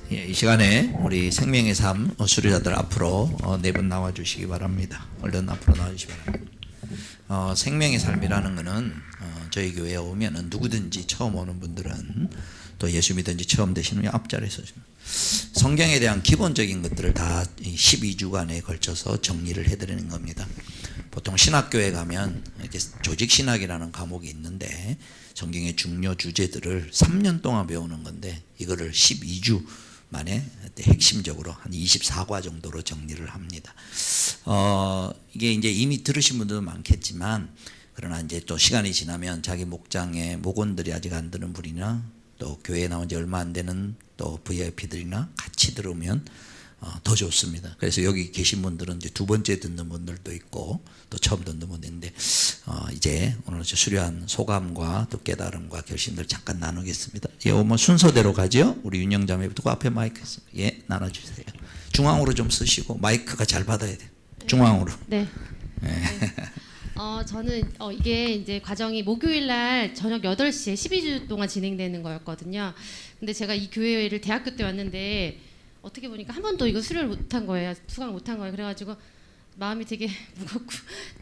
예, 이 시간에 우리 생명의 삶 수료자들 앞으로 네 분 나와 주시기 바랍니다. 얼른 앞으로 나와 주시기 바랍니다. 생명의 삶이라는 것은 저희 교회에 오면은 누구든지 처음 오는 분들은 또 예수 믿은지 처음 되시는 분 앞자리에 서시면 성경에 대한 기본적인 것들을 다 12주간에 걸쳐서 정리를 해드리는 겁니다. 보통 신학교에 가면 이제 조직신학이라는 과목이 있는데 성경의 중요 주제들을 3년 동안 배우는 건데 이거를 12주 만에 핵심적으로 한 24과 정도로 정리를 합니다. 이게 이제 이미 들으신 분들도 많겠지만 그러나 이제 또 시간이 지나면 자기 목장에 목원들이 아직 안 드는 분이나 또 교회에 나온 지 얼마 안 되는 또 VIP들이나 같이 들으면 더 좋습니다. 그래서 여기 계신 분들은 이제 두 번째 듣는 분들도 있고 또 처음 듣는 분도 있는데 이제 오늘 수료한 소감과 또 깨달음과 결심들 잠깐 나누겠습니다. 예, 뭐 순서대로 가죠. 우리 윤영자매부터 그 앞에 마이크 있습니다. 예, 나눠주세요. 중앙으로 좀 쓰시고 마이크가 잘 받아야 돼요. 중앙으로. 네. 예. 네. 저는 이게 이제 과정이 목요일 날 저녁 8시에 12주 동안 진행되는 거였거든요. 근데 제가 이 교회를 대학교 때 왔는데 어떻게 보니까 한 번도 이거 수료를 못한 거예요. 수강 못한 거예요. 그래가지고 마음이 되게 무겁고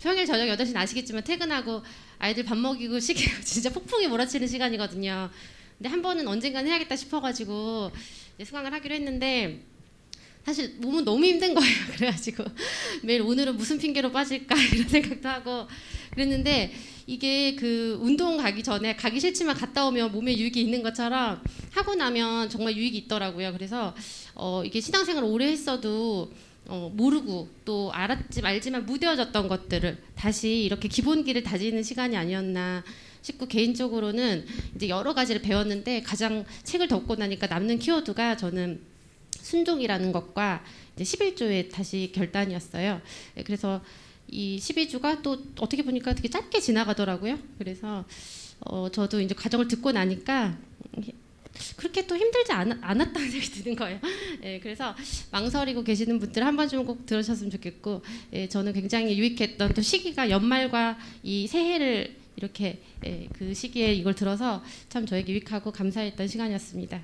평일 저녁 8시는 아시겠지만 퇴근하고 아이들 밥 먹이고 시키고 진짜 폭풍이 몰아치는 시간이거든요. 근데 한 번은 언젠간 해야겠다 싶어가지고 이제 수강을 하기로 했는데 사실 몸은 너무 힘든 거예요. 그래가지고 매일 오늘은 무슨 핑계로 빠질까 이런 생각도 하고 그랬는데 이게 그 운동 가기 전에 가기 싫지만 갔다 오면 몸에 유익이 있는 것처럼 하고 나면 정말 유익이 있더라고요. 그래서 이게 신앙생활을 오래 했어도 모르고 또 알았지 알지만 무뎌졌던 것들을 다시 이렇게 기본기를 다지는 시간이 아니었나 싶고 개인적으로는 이제 여러 가지를 배웠는데 가장 책을 덮고 나니까 남는 키워드가 저는 순종이라는 것과 이제 11조의 다시 결단이었어요. 그래서 이 12주가 또 어떻게 보니까 되게 짧게 지나가더라고요. 그래서 저도 이제 과정을 듣고 나니까 그렇게 또 힘들지 않았다는 생각이 드는 거예요. 예, 그래서 망설이고 계시는 분들 한 번쯤 꼭 들으셨으면 좋겠고, 예, 저는 굉장히 유익했던 또 시기가 연말과 이 새해를 이렇게 그 시기에 이걸 들어서 참 저에게 유익하고 감사했던 시간이었습니다.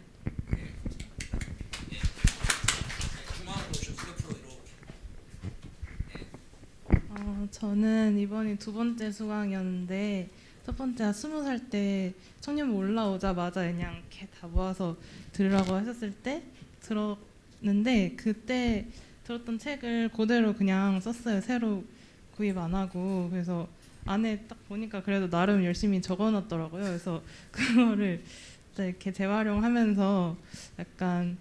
저는 이번이 두 번째 수강이었는데 첫 번째가 20살 때 청년부 올라오자마자 그냥 이렇게 다 모아서 들으라고 하셨을 때 들었는데 그때 들었던 책을 그대로 그냥 썼어요. 새로 구입 안 하고. 그래서 안에 딱 보니까 그래도 나름 열심히 적어놨더라고요. 그래서 그거를 이렇게 재활용하면서 약간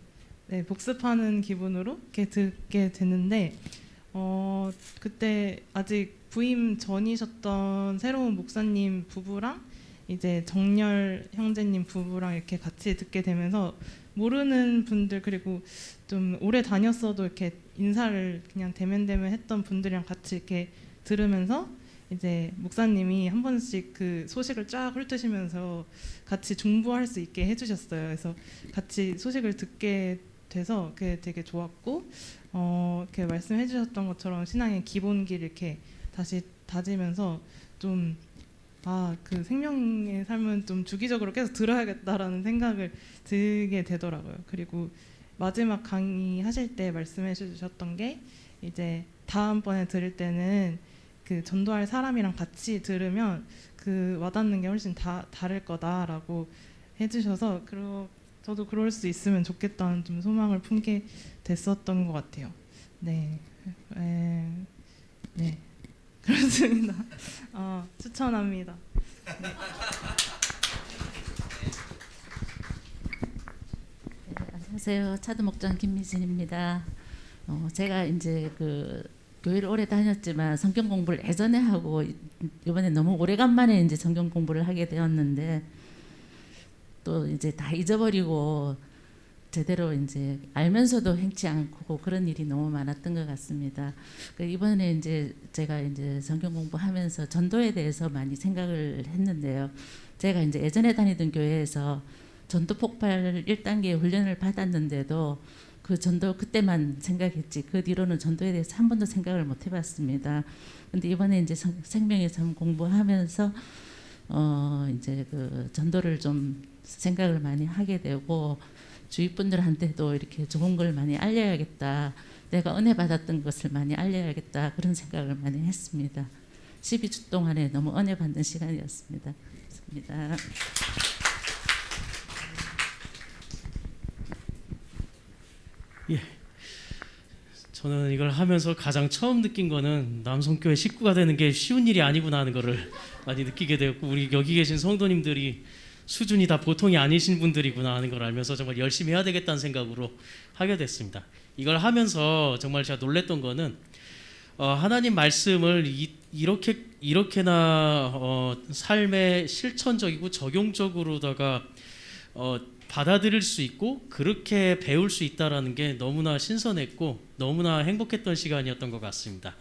복습하는 기분으로 이렇게 듣게 됐는데 그때 아직 부임 전이셨던 새로운 목사님 부부랑 이제 정렬 형제님 부부랑 이렇게 같이 듣게 되면서 모르는 분들 그리고 좀 오래 다녔어도 이렇게 인사를 그냥 대면대면 했던 분들이랑 같이 이렇게 들으면서 이제 목사님이 한 번씩 그 소식을 쫙 훑으시면서 같이 중보할 수 있게 해주셨어요. 그래서 같이 소식을 듣게 돼서 그게 되게 좋았고 이렇게 말씀해 주셨던 것처럼 신앙의 기본기를 이렇게 다시 다지면서 좀 그 생명의 삶은 좀 주기적으로 계속 들어야겠다라는 생각을 들게 되더라고요. 그리고 마지막 강의 하실 때 말씀해 주셨던 게 이제 다음번에 들을 때는 그 전도할 사람이랑 같이 들으면 그 와닿는 게 훨씬 다를 거다라고 해주셔서 저도 그럴 수 있으면 좋겠다는 좀 소망을 품게 됐었던 것 같아요. 네, 네, 그렇습니다. 추천합니다. 네. 안녕하세요. 차두목장 김미진입니다. 제가 이제 그 교회를 오래 다녔지만 성경 공부를 예전에 하고 이번에 너무 오래간만에 이제 성경 공부를 하게 되었는데 또 이제 다 잊어버리고 제대로 이제 알면서도 행치 않고 그런 일이 너무 많았던 것 같습니다. 이번에 이제 제가 이제 성경 공부하면서 전도에 대해서 많이 생각을 했는데요. 제가 이제 예전에 다니던 교회에서 전도 폭발 1단계 훈련을 받았는데도 그 전도 그때만 생각했지 그 뒤로는 전도에 대해서 한 번도 생각을 못 해봤습니다. 근데 이번에 이제 생명의 삶 공부하면서 이제 그 전도를 좀 생각을 많이 하게 되고 주위 분들한테도 이렇게 좋은 걸 많이 알려야겠다. 내가 은혜 받았던 것을 많이 알려야겠다. 그런 생각을 많이 했습니다. 12주 동안에 너무 은혜 받는 시간이었습니다. 감사합니다. 저는 이걸 하면서 가장 처음 느낀 거는 남성교회 식구가 되는 게 쉬운 일이 아니구나 하는 거를 많이 느끼게 되었고, 우리 여기 계신 성도님들이 수준이 다 보통이 아니신 분들이구나 하는 걸 알면서 정말 열심히 해야 되겠다는 생각으로 하게 됐습니다. 이걸 하면서 정말 제가 놀랬던 거는 하나님 말씀을 이렇게나 삶에 실천적이고 적용적으로다가 받아들일 수 있고 그렇게 배울 수 있다라는 게 너무나 신선했고 너무나 행복했던 시간이었던 것 같습니다.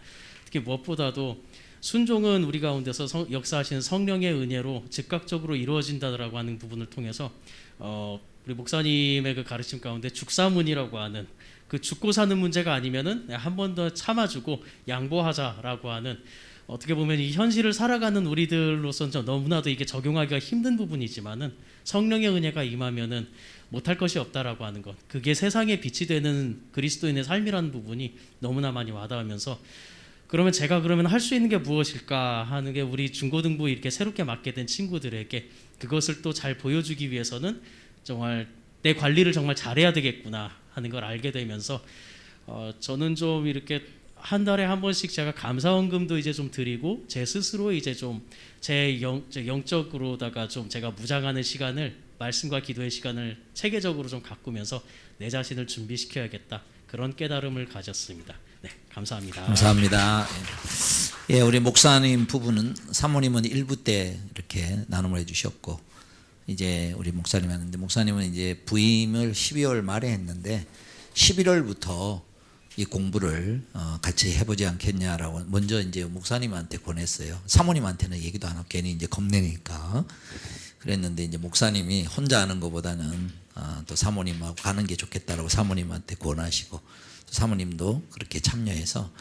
특히 무엇보다도 순종은 우리 가운데서 역사하시는 성령의 은혜로 즉각적으로 이루어진다라고 하는 부분을 통해서 우리 목사님의 그 가르침 가운데 죽사문이라고 하는, 그 죽고 사는 문제가 아니면은 한 번 더 참아주고 양보하자라고 하는, 어떻게 보면 이 현실을 살아가는 우리들로서는 너무나도 이게 적용하기가 힘든 부분이지만은 성령의 은혜가 임하면은 못할 것이 없다라고 하는 것, 그게 세상에 빛이 되는 그리스도인의 삶이라는 부분이 너무나 많이 와닿으면서, 그러면 제가 그러면 할 수 있는 게 무엇일까 하는 게, 우리 중고등부 이렇게 새롭게 맡게 된 친구들에게 그것을 또 잘 보여주기 위해서는 정말 내 관리를 정말 잘해야 되겠구나 하는 걸 알게 되면서 저는 좀 이렇게 한 달에 한 번씩 제가 감사원금도 이제 좀 드리고, 제 스스로 이제 좀 제 영적으로다가 좀 제가 무장하는 시간을, 말씀과 기도의 시간을 체계적으로 좀 가꾸면서 내 자신을 준비시켜야겠다, 그런 깨달음을 가졌습니다. 네, 감사합니다. 감사합니다. 예, 우리 목사님 부부는, 사모님은 1부 때 이렇게 나눔을 해주셨고, 이제 우리 목사님 하는데, 목사님은 이제 부임을 12월 말에 했는데 11월부터 이 공부를 같이 해보지 않겠냐라고 먼저 이제 목사님한테 권했어요. 사모님한테는 얘기도 안 하고 괜히 이제 겁내니까 그랬는데, 이제 목사님이 혼자 하는 것보다는 또 사모님하고 가는 게 좋겠다라고 사모님한테 권하시고, 또 사모님도 그렇게 참여해서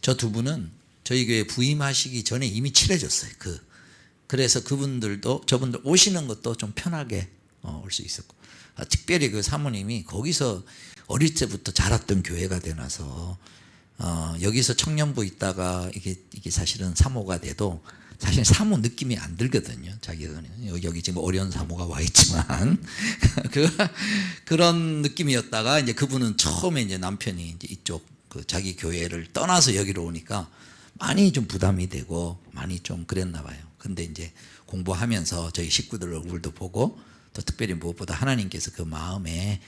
저 두 분은 저희 교회 부임하시기 전에 이미 친해졌어요. 그래서 그분들도, 저분들 오시는 것도 좀 편하게 올 수 있었고, 특별히 그 사모님이 거기서 어릴 때부터 자랐던 교회가 되나서 여기서 청년부 있다가 이게 사실은 사모가 돼도 사실 사모 느낌이 안 들거든요. 자기는 여기 지금 어려운 사모가 와 있지만 그런 느낌이었다가, 이제 그분은 처음에 이제 남편이 이제 이쪽 그 자기 교회를 떠나서 여기로 오니까 많이 좀 부담이 되고 많이 좀 그랬나 봐요. 근데 이제 공부하면서 저희 식구들 얼굴도 보고, 또 특별히 무엇보다 하나님께서 그 마음에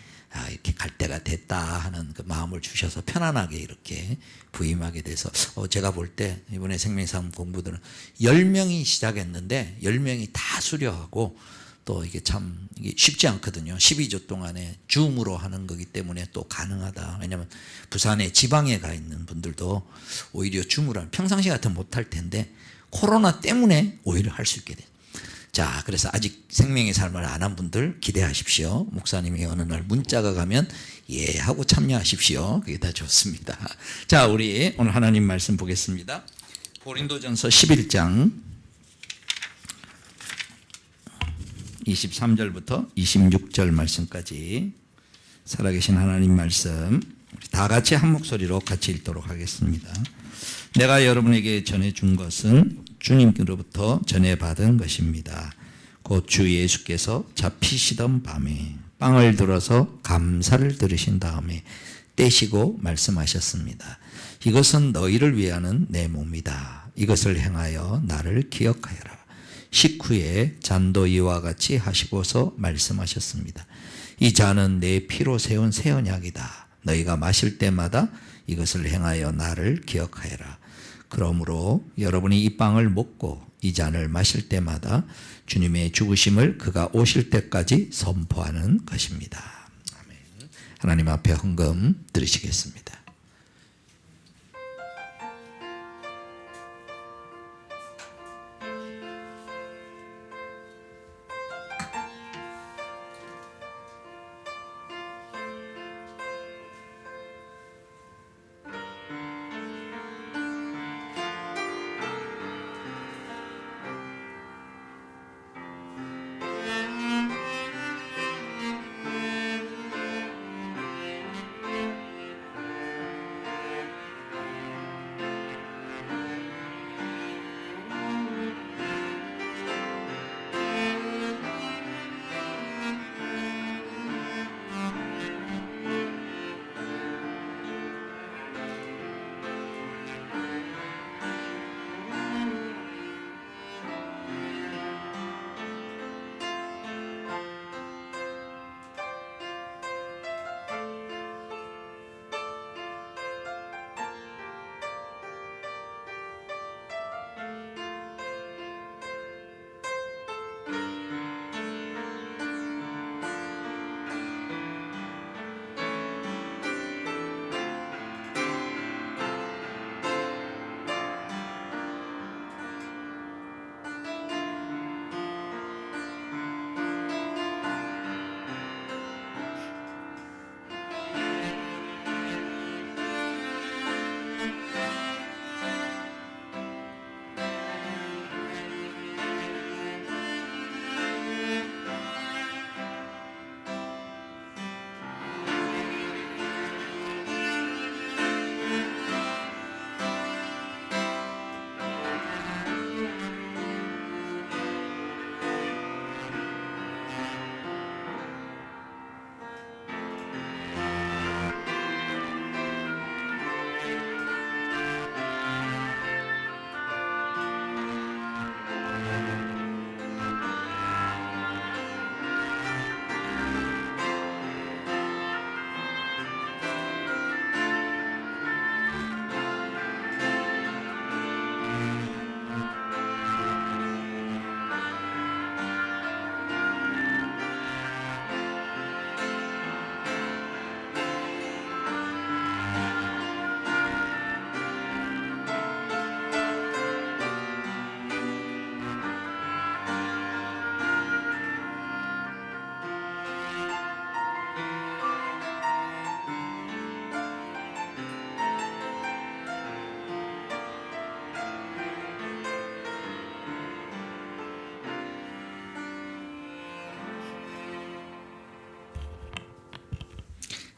이렇게 갈 때가 됐다 하는 그 마음을 주셔서 편안하게 이렇게 부임하게 돼서, 제가 볼 때 이번에 생명삶 공부들은 10명이 시작했는데 10명이 다 수료하고, 또 이게 참 이게 쉽지 않거든요. 12주 동안에 줌으로 하는 거기 때문에 또 가능하다. 왜냐하면 부산에 지방에 가 있는 분들도 오히려 줌으로 하면 평상시 같으면 못할 텐데 코로나 때문에 오히려 할 수 있게 돼요. 자, 그래서 아직 생명의 삶을 안 한 분들 기대하십시오. 목사님이 어느 날 문자가 가면 예 하고 참여하십시오. 그게 다 좋습니다. 자, 우리 오늘 하나님 말씀 보겠습니다. 고린도전서 11장 23절부터 26절 말씀까지 살아계신 하나님 말씀, 우리 다 같이 한 목소리로 같이 읽도록 하겠습니다. 내가 여러분에게 전해준 것은 주님께로부터 전해받은 것입니다. 곧 주 예수께서 잡히시던 밤에 빵을 들어서 감사를 들으신 다음에 떼시고 말씀하셨습니다. 이것은 너희를 위하는 내 몸이다. 이것을 행하여 나를 기억하여라. 식후에 잔도 이와 같이 하시고서 말씀하셨습니다. 이 잔은 내 피로 세운 새 언약이다. 너희가 마실 때마다 이것을 행하여 나를 기억하여라. 그러므로 여러분이 이 빵을 먹고 이 잔을 마실 때마다 주님의 죽으심을 그가 오실 때까지 선포하는 것입니다. 아멘. 하나님 앞에 헌금 드리시겠습니다.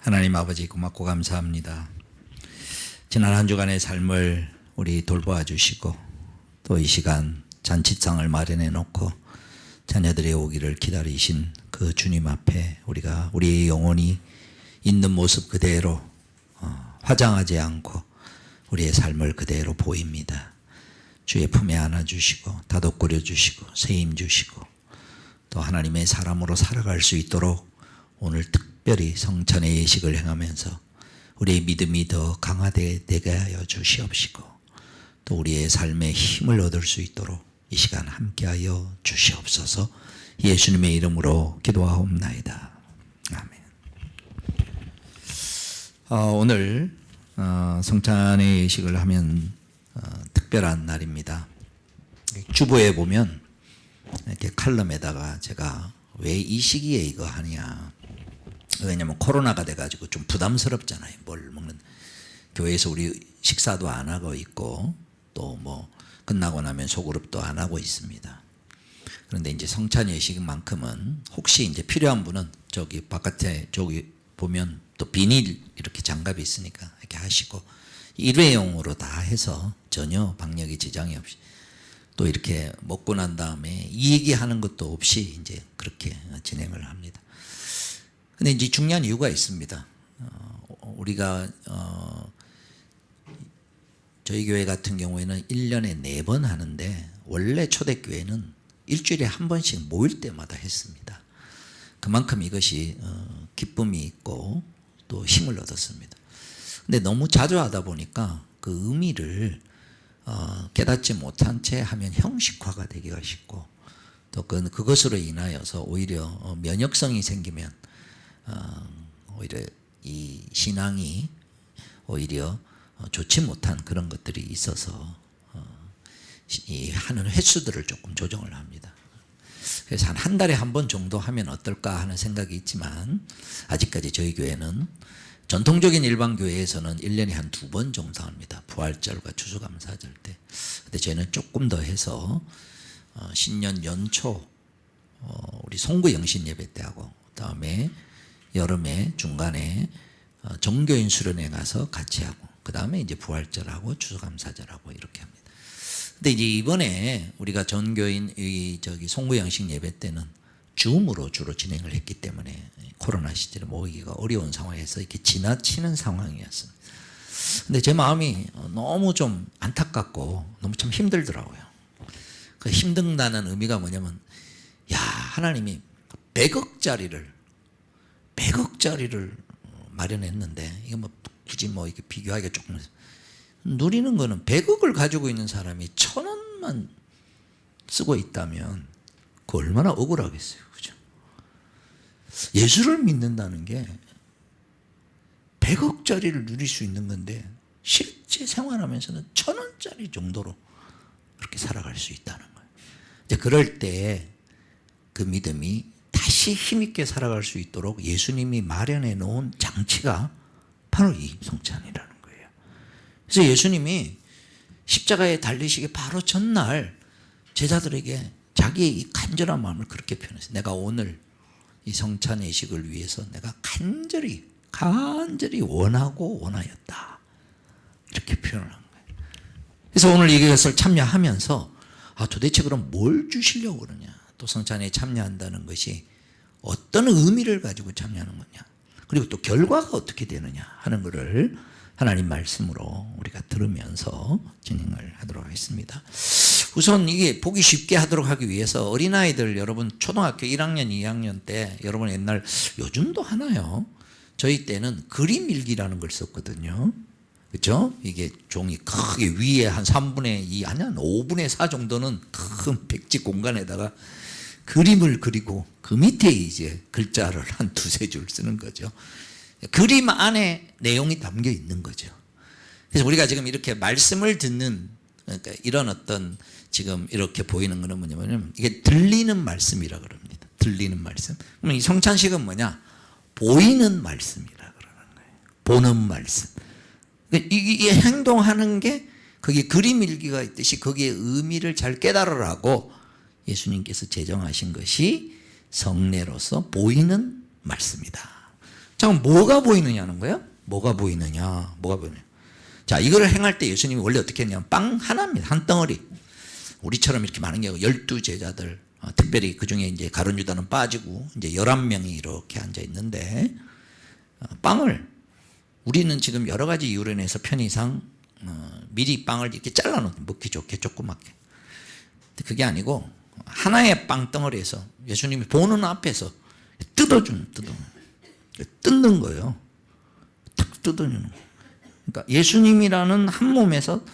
하나님 아버지 고맙고 감사합니다. 지난 한 주간의 삶을 우리 돌보아 주시고 또 이 시간 잔치상을 마련해 놓고 자녀들의 오기를 기다리신 그 주님 앞에 우리가 우리의 영혼이 있는 모습 그대로 화장하지 않고 우리의 삶을 그대로 보입니다. 주의 품에 안아주시고 다독거려 주시고 세임 주시고 또 하나님의 사람으로 살아갈 수 있도록 오늘 특별히 성찬의 예식을 행하면서 우리의 믿음이 더 강화되게 하여 주시옵시고 또 우리의 삶에 힘을 얻을 수 있도록 이 시간 함께하여 주시옵소서. 예수님의 이름으로 기도하옵나이다. 아멘. 오늘 성찬의 예식을 하면 특별한 날입니다. 주보에 보면 이렇게 칼럼에다가 제가 왜 이 시기에 이거 하냐, 왜냐면 코로나가 돼가지고 좀 부담스럽잖아요. 뭘 먹는, 교회에서 우리 식사도 안 하고 있고 또 뭐 끝나고 나면 소그룹도 안 하고 있습니다. 그런데 이제 성찬 예식만큼은 혹시 이제 필요한 분은 저기 바깥에 저기 보면 또 비닐 이렇게 장갑이 있으니까 이렇게 하시고 일회용으로 다 해서 전혀 방역에 지장이 없이 또 이렇게 먹고 난 다음에 이 얘기하는 것도 없이 이제 그렇게 진행을 합니다. 근데 이제 중요한 이유가 있습니다. 우리가 저희 교회 같은 경우에는 1년에 4번 하는데 원래 초대교회는 일주일에 한 번씩 모일 때마다 했습니다. 그만큼 이것이 기쁨이 있고 또 힘을 얻었습니다. 근데 너무 자주 하다 보니까 그 의미를 깨닫지 못한 채 하면 형식화가 되기가 쉽고 또 그것으로 인하여서 오히려 면역성이 생기면 오히려 이 신앙이 오히려 좋지 못한 그런 것들이 있어서 이 하는 횟수들을 조금 조정을 합니다. 그래서 한 달에 한 번 정도 하면 어떨까 하는 생각이 있지만 아직까지 저희 교회는 전통적인 일반 교회에서는 1년에 한 2번 정도 합니다. 부활절과 추수감사절 때. 근데 저희는 조금 더 해서 신년 연초 우리 송구 영신 예배 때 하고 그다음에 여름에 중간에 정교인 수련회 가서 같이 하고 그다음에 이제 부활절하고 추수감사절하고 이렇게 합니다. 근데 이제 이번에 우리가 전교인 저기 송구 영신 예배 때는 줌으로 주로 진행을 했기 때문에 코로나 시절에 모이기가 어려운 상황에서 이렇게 지나치는 상황이었습니다. 근데 제 마음이 너무 좀 안타깝고 너무 참 힘들더라고요. 그 힘든다는 의미가 뭐냐면 야, 하나님이 100억짜리를 마련했는데 이거 뭐 굳이 뭐 이렇게 비교하기가 조금 누리는 거는 100억을 가지고 있는 사람이 1,000원만 쓰고 있다면 그 얼마나 억울하겠어요. 그죠? 예수를 믿는다는 게 100억짜리를 누릴 수 있는 건데 실제 생활하면서는 1,000원짜리 정도로 그렇게 살아갈 수 있다는 거예요. 이제 그럴 때 그 믿음이 다시 힘있게 살아갈 수 있도록 예수님이 마련해 놓은 장치가 바로 이 성찬이라는 거예요. 그래서 예수님이 십자가에 달리시기 바로 전날 제자들에게 자기의 이 간절한 마음을 그렇게 표현했어요. 내가 오늘 이 성찬 예식을 위해서 내가 간절히 원하였다. 이렇게 표현을 한 거예요. 그래서 오늘 이것을 참여하면서 도대체 그럼 뭘 주시려고 그러냐. 또 성찬에 참여한다는 것이 어떤 의미를 가지고 참여하는 거냐. 그리고 또 결과가 어떻게 되느냐 하는 것을 하나님 말씀으로 우리가 들으면서 진행을 하도록 하겠습니다. 우선 이게 보기 쉽게 하도록 하기 위해서 어린아이들 여러분 초등학교 1학년, 2학년 때 여러분 옛날 요즘도 하나요? 저희 때는 그림 일기라는 걸 썼거든요. 그렇죠? 이게 종이 크게 위에 한 3분의 2 아니 한 5분의 4 정도는 큰 백지 공간에다가 그림을 그리고 그 밑에 이제 글자를 한 2-3줄 쓰는 거죠. 그림 안에 내용이 담겨 있는 거죠. 그래서 우리가 지금 이렇게 말씀을 듣는 그러니까 이런 어떤 지금 이렇게 보이는 거는 뭐냐면 이게 들리는 말씀이라 그럽니다. 들리는 말씀. 그러면 이 성찬식은 뭐냐? 보이는 말씀이라 그러는 거예요. 보는 말씀. 이 행동하는 게 거기에 그림 일기가 있듯이 거기에 의미를 잘 깨달으라고 예수님께서 제정하신 것이 성례로서 보이는 말씀이다. 잠깐 뭐가 보이느냐는 거예요? 뭐가 보이느냐? 자, 이걸 행할 때 예수님이 원래 어떻게 했냐면 빵 하나입니다. 한 덩어리. 우리처럼 이렇게 많은 게 12제자들, 특별히 그 중에 이제 가룟 유다는 빠지고 이제 11명이 이렇게 앉아 있는데, 빵을 우리는 지금 여러 가지 이유로 인해서 편의상 미리 빵을 이렇게 잘라놓는, 먹기 좋게 조그맣게. 근데 그게 아니고 하나의 빵 덩어리에서 예수님이 보는 앞에서 뜯는 거예요. 탁 뜯어주는 거예요. 그러니까 예수님이라는 한 몸에서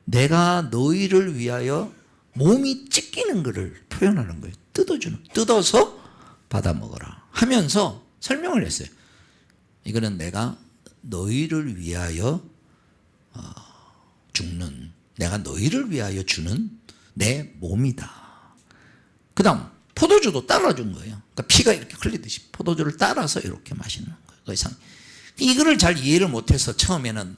내가 너희를 위하여 몸이 찢기는 것을 표현하는 거예요. 뜯어서 받아 먹어라 하면서 설명을 했어요. 이거는 내가 너희를 위하여 내가 너희를 위하여 주는 내 몸이다. 그 다음 포도주도 따라준 거예요. 그러니까 피가 이렇게 흘리듯이 포도주를 따라서 이렇게 마시는 거예요. 그 이상 이거를 잘 이해를 못해서 처음에는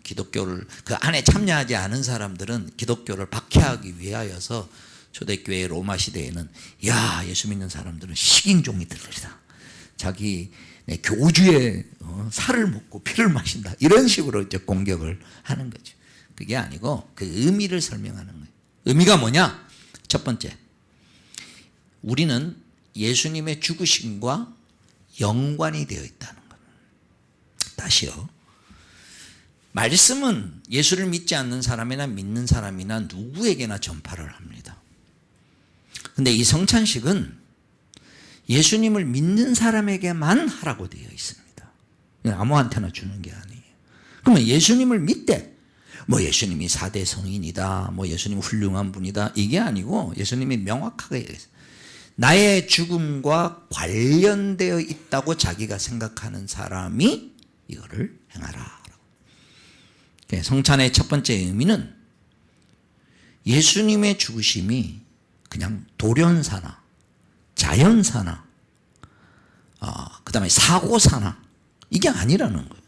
기독교를 그 안에 참여하지 않은 사람들은 기독교를 박해하기 위하여서 초대교회 로마 시대에는 야, 예수 믿는 사람들은 식인종이들이다. 자기 교주의 살을 먹고 피를 마신다. 이런 식으로 이제 공격을 하는 거죠. 그게 아니고 그 의미를 설명하는 거예요. 의미가 뭐냐? 첫 번째, 우리는 예수님의 죽으심과 연관이 되어 있다는 것. 다시요. 말씀은 예수를 믿지 않는 사람이나 믿는 사람이나 누구에게나 전파를 합니다. 근데 이 성찬식은 예수님을 믿는 사람에게만 하라고 되어 있습니다. 아무한테나 주는 게 아니에요. 그러면 예수님을 믿되 뭐 예수님이 4대 성인이다, 뭐 예수님 훌륭한 분이다, 이게 아니고 예수님이 명확하게 얘기했어요. 나의 죽음과 관련되어 있다고 자기가 생각하는 사람이 이거를 행하라. 성찬의 첫 번째 의미는 예수님의 죽으심이 그냥 돌연사나 자연사나 그 다음에 사고사나 이게 아니라는 거예요.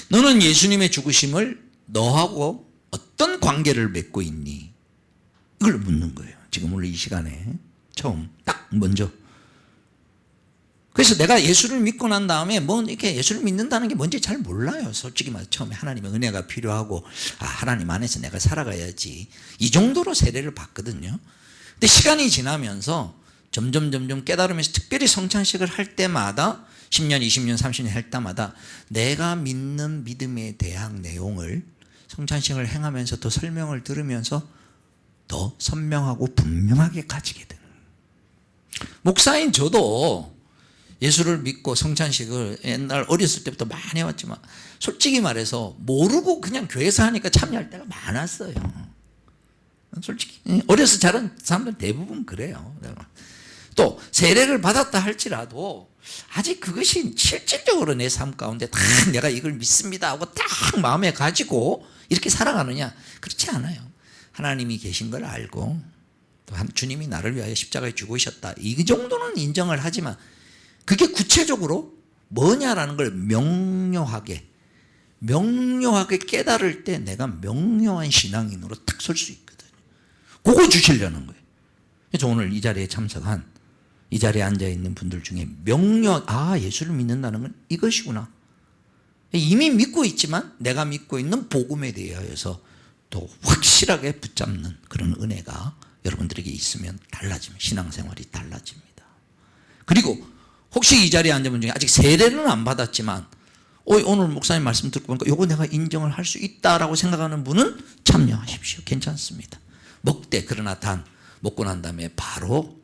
너는 예수님의 죽으심을 너하고 어떤 관계를 맺고 있니? 이걸 묻는 거예요. 지금 오늘 이 시간에 처음 딱 먼저. 그래서 내가 예수를 믿고 난 다음에 뭐 이렇게 예수를 믿는다는 게 뭔지 잘 몰라요. 솔직히 말해서 처음에 하나님의 은혜가 필요하고 하나님 안에서 내가 살아가야지, 이 정도로 세례를 받거든요. 근데 시간이 지나면서 점점 깨달으면서 특별히 성찬식을 할 때마다 10년, 20년, 30년 할 때마다 내가 믿는 믿음에 대한 내용을 성찬식을 행하면서 더 설명을 들으면서 더 선명하고 분명하게 가지게 되는 거예요. 목사인 저도 예수를 믿고 성찬식을 옛날 어렸을 때부터 많이 해왔지만 솔직히 말해서 모르고 그냥 교회에서 하니까 참여할 때가 많았어요. 솔직히 어려서 자란 사람들 대부분 그래요. 또 세례를 받았다 할지라도 아직 그것이 실질적으로 내 삶 가운데 다 내가 이걸 믿습니다 하고 딱 마음에 가지고 이렇게 살아가느냐? 그렇지 않아요. 하나님이 계신 걸 알고 또 주님이 나를 위하여 십자가에 죽으셨다, 이 정도는 인정을 하지만 그게 구체적으로 뭐냐라는 걸 명료하게 깨달을 때 내가 명료한 신앙인으로 딱 설 수 있거든요. 그거 주시려는 거예요. 그래서 오늘 이 자리에 참석한, 이 자리에 앉아있는 분들 중에 예수를 믿는다는 건 이것이구나. 이미 믿고 있지만 내가 믿고 있는 복음에 대하여서 더 확실하게 붙잡는 그런 은혜가 여러분들에게 있으면 신앙생활이 달라집니다. 그리고 혹시 이 자리에 앉은 분 중에 아직 세례는 안 받았지만 오늘 목사님 말씀 듣고 보니까 요거 내가 인정을 할 수 있다라고 생각하는 분은 참여하십시오. 괜찮습니다. 그러나 먹고 난 다음에 바로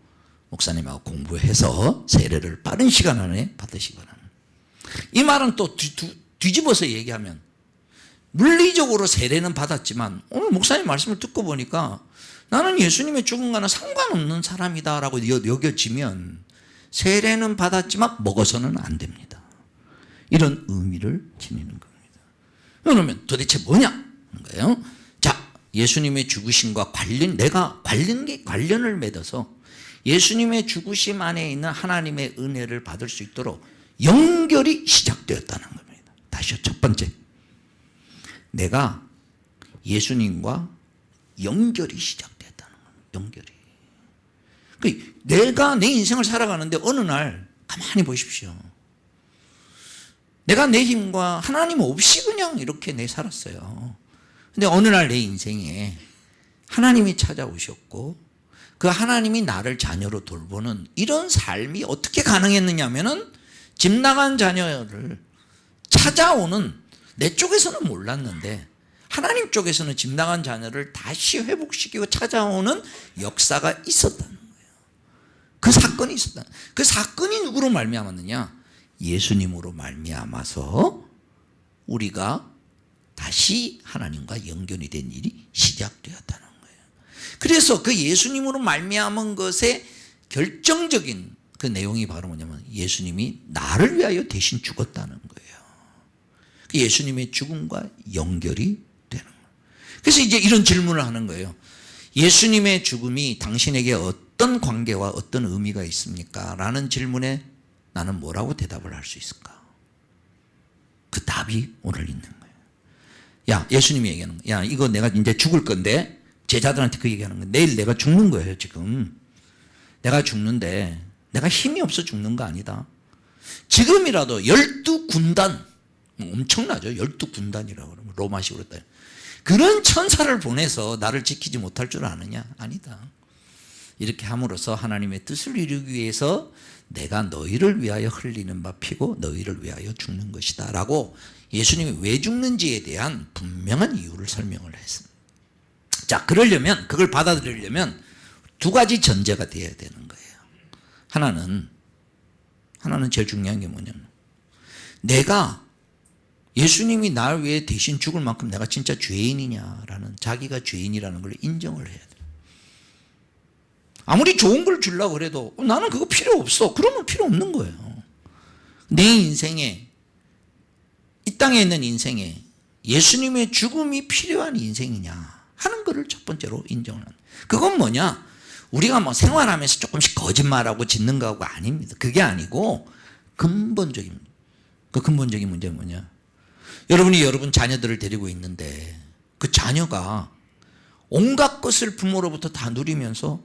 목사님하고 공부해서 세례를 빠른 시간 안에 받으시거나. 이 말은 또 뒤집어서 얘기하면 물리적으로 세례는 받았지만 오늘 목사님 말씀을 듣고 보니까 나는 예수님의 죽음과는 상관없는 사람이다라고 여겨지면 세례는 받았지만 먹어서는 안 됩니다. 이런 의미를 지니는 겁니다. 그러면 도대체 뭐냐? 거예요. 자, 예수님의 죽으심과 내가 관련을 맺어서 예수님의 죽으심 안에 있는 하나님의 은혜를 받을 수 있도록 연결이 시작되었다는 겁니다. 다시요. 첫 번째, 내가 예수님과 연결이 시작됐다는 겁니다. 연결이. 내가 내 인생을 살아가는데 어느 날 가만히 보십시오. 내가 내 힘과 하나님 없이 그냥 이렇게 내 살았어요. 근데 어느 날 내 인생에 하나님이 찾아오셨고 그 하나님이 나를 자녀로 돌보는 이런 삶이 어떻게 가능했느냐면은 집 나간 자녀를 찾아오는, 내 쪽에서는 몰랐는데 하나님 쪽에서는 집 나간 자녀를 다시 회복시키고 찾아오는 역사가 있었다는 거예요. 그 사건이 있었다. 그 사건이 누구로 말미암았느냐? 예수님으로 말미암아서 우리가 다시 하나님과 연결이 된 일이 시작되었다는 거예요. 그래서 그 예수님으로 말미암은 것의 결정적인 그 내용이 바로 뭐냐면 예수님이 나를 위하여 대신 죽었다는 거예요. 그 예수님의 죽음과 연결이 되는 거예요. 그래서 이제 이런 질문을 하는 거예요. 예수님의 죽음이 당신에게 어떤 관계와 어떤 의미가 있습니까? 라는 질문에 나는 뭐라고 대답을 할 수 있을까? 그 답이 오늘 있는 거예요. 야, 예수님이 얘기하는 거야. 야, 이거 내가 이제 죽을 건데, 제자들한테 그 얘기하는 거야. 내일 내가 죽는 거예요, 지금. 내가 죽는데 내가 힘이 없어 죽는 거 아니다. 지금이라도 12군단, 엄청나죠? 12군단이라고 그러면 로마식으로 따요. 그런 천사를 보내서 나를 지키지 못할 줄 아느냐? 아니다. 이렇게 함으로써 하나님의 뜻을 이루기 위해서 내가 너희를 위하여 흘리는 바 피고 너희를 위하여 죽는 것이다 라고 예수님이 왜 죽는지에 대한 분명한 이유를 설명을 했습니다. 자, 그러려면, 그걸 받아들이려면 두 가지 전제가 되어야 되는 거예요. 하나는 제일 중요한 게 뭐냐면 내가 예수님이 나를 위해 대신 죽을 만큼 내가 진짜 죄인이냐라는, 자기가 죄인이라는 걸 인정을 해야 돼요. 아무리 좋은 걸 주려고 그래도 나는 그거 필요 없어. 그러면 필요 없는 거예요. 내 인생에, 이 땅에 있는 인생에 예수님의 죽음이 필요한 인생이냐 하는 거를 첫 번째로 인정을 하는. 그건 뭐냐? 우리가 뭐 생활하면서 조금씩 거짓말하고 짓는 거하고 아닙니다. 그게 아니고 근본적인, 그 근본적인 문제는 뭐냐? 여러분이 여러분 자녀들을 데리고 있는데 그 자녀가 온갖 것을 부모로부터 다 누리면서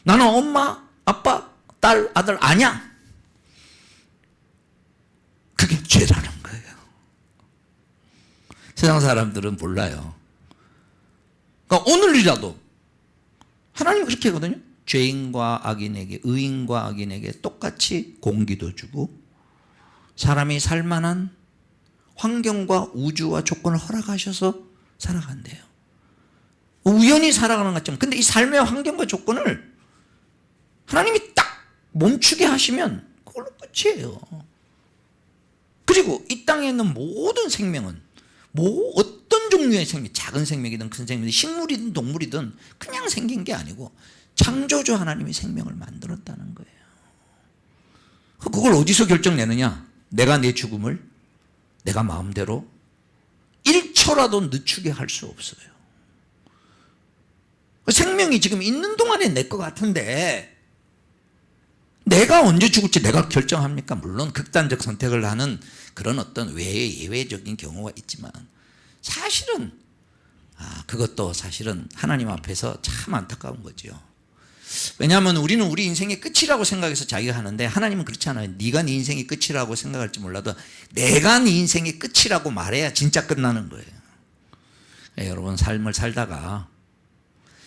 나는 엄마, 아빠, 딸, 아들 아냐? 그게 죄라는 거예요. 세상 사람들은 몰라요. 그러니까 오늘이라도 하나님 그렇게 하거든요. 죄인과 악인에게, 의인과 악인에게 똑같이 공기도 주고 사람이 살만한 환경과 우주와 조건을 허락하셔서 살아간대요. 우연히 살아가는 것처럼. 근데 이 삶의 환경과 조건을 하나님이 딱 멈추게 하시면 그걸로 끝이에요. 그리고 이 땅에 있는 모든 생명은 어떤 종류의 생명, 작은 생명이든 큰 생명이든 식물이든 동물이든 그냥 생긴 게 아니고 창조주 하나님이 생명을 만들었다는 거예요. 그걸 어디서 결정내느냐? 내가 내 죽음을 내가 마음대로 1초라도 늦추게 할 수 없어요. 생명이 지금 있는 동안에 내 것 같은데 내가 언제 죽을지 내가 결정합니까? 물론 극단적 선택을 하는 그런 어떤 예외적인 경우가 있지만 사실은 그것도 사실은 하나님 앞에서 참 안타까운 거죠. 왜냐하면 우리는 우리 인생의 끝이라고 생각해서 자기가 하는데 하나님은 그렇지 않아요. 네가 네 인생의 끝이라고 생각할지 몰라도 내가 네 인생의 끝이라고 말해야 진짜 끝나는 거예요. 여러분 삶을 살다가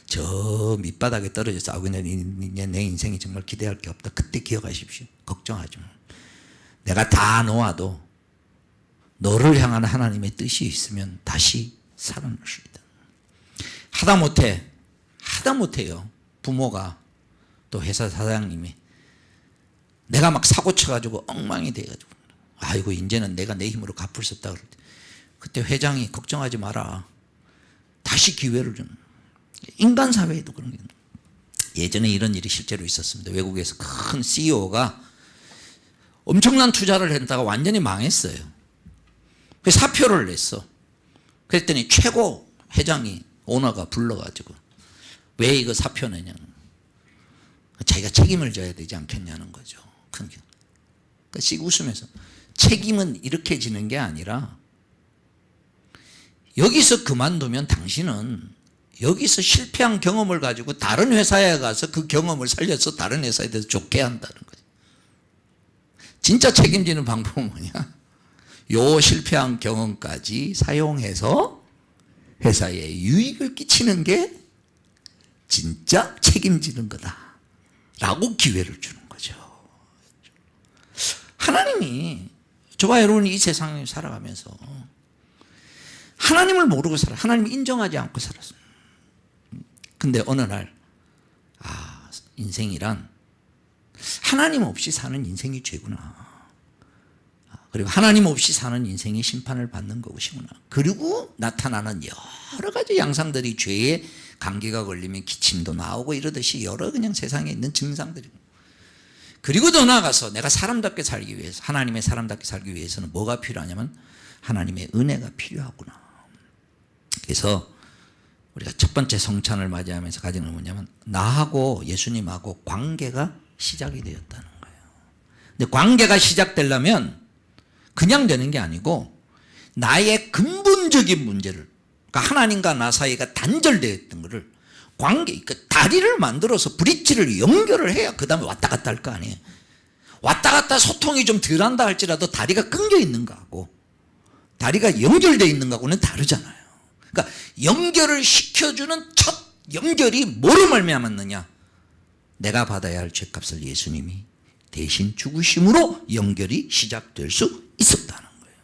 저 밑바닥에 떨어져서 내 인생이 정말 기대할 게 없다. 그때 기억하십시오. 걱정하지 마. 내가 다 놓아도 너를 향한 하나님의 뜻이 있으면 다시 살아날 수 있다. 하다못해요. 부모가 또 회사 사장님이 내가 막 사고 쳐가지고 엉망이 돼가지고 아이고 이제는 내가 내 힘으로 갚을 수 없다 그럴 때 그때 회장이 걱정하지 마라. 다시 기회를 주는. 인간 사회에도 그런 게 예전에 이런 일이 실제로 있었습니다. 외국에서 큰 CEO가 엄청난 투자를 했다가 완전히 망했어요. 그래서 사표를 냈어. 그랬더니 최고 회장이 오너가 불러가지고 왜 이거 사표 내냐는 자기가 책임을 져야 되지 않겠냐는 거죠. 그러니까 씩 웃으면서 책임은 이렇게 지는 게 아니라 여기서 그만두면 당신은 여기서 실패한 경험을 가지고 다른 회사에 가서 그 경험을 살려서 다른 회사에 대해서 좋게 한다는 거죠. 진짜 책임지는 방법은 뭐냐? 요 실패한 경험까지 사용해서 회사에 유익을 끼치는 게 진짜 책임지는 거다 라고 기회를 주는 거죠. 하나님이 저와 여러분이 이 세상에 살아가면서 하나님을 모르고 살아, 하나님을 인정하지 않고 살았어요. 근데 어느 날 인생이란 하나님 없이 사는 인생이 죄구나. 그리고 하나님 없이 사는 인생이 심판을 받는 것이구나. 그리고 나타나는 여러 가지 양상들이 죄의 감기가 걸리면 기침도 나오고 이러듯이 여러 그냥 세상에 있는 증상들이고. 그리고 더 나아가서 내가 사람답게 살기 위해서, 하나님의 사람답게 살기 위해서는 뭐가 필요하냐면 하나님의 은혜가 필요하구나. 그래서 우리가 첫 번째 성찬을 맞이하면서 가지는 건 뭐냐면 나하고 예수님하고 관계가 시작이 되었다는 거예요. 근데 관계가 시작되려면 그냥 되는 게 아니고 나의 근본적인 문제를, 그러니까 하나님과 나 사이가 단절되어 있던 거를 관계, 그러니까 다리를 만들어서 브릿지를 연결을 해야 그 다음에 왔다 갔다 할 거 아니에요. 왔다 갔다 소통이 좀 덜한다 할지라도 다리가 끊겨 있는 거하고 다리가 연결되어 있는 거하고는 다르잖아요. 그러니까 연결을 시켜주는 첫 연결이 뭐로 말미암았느냐? 내가 받아야 할 죄값을 예수님이 대신 죽으심으로 연결이 시작될 수 있었다는 거예요.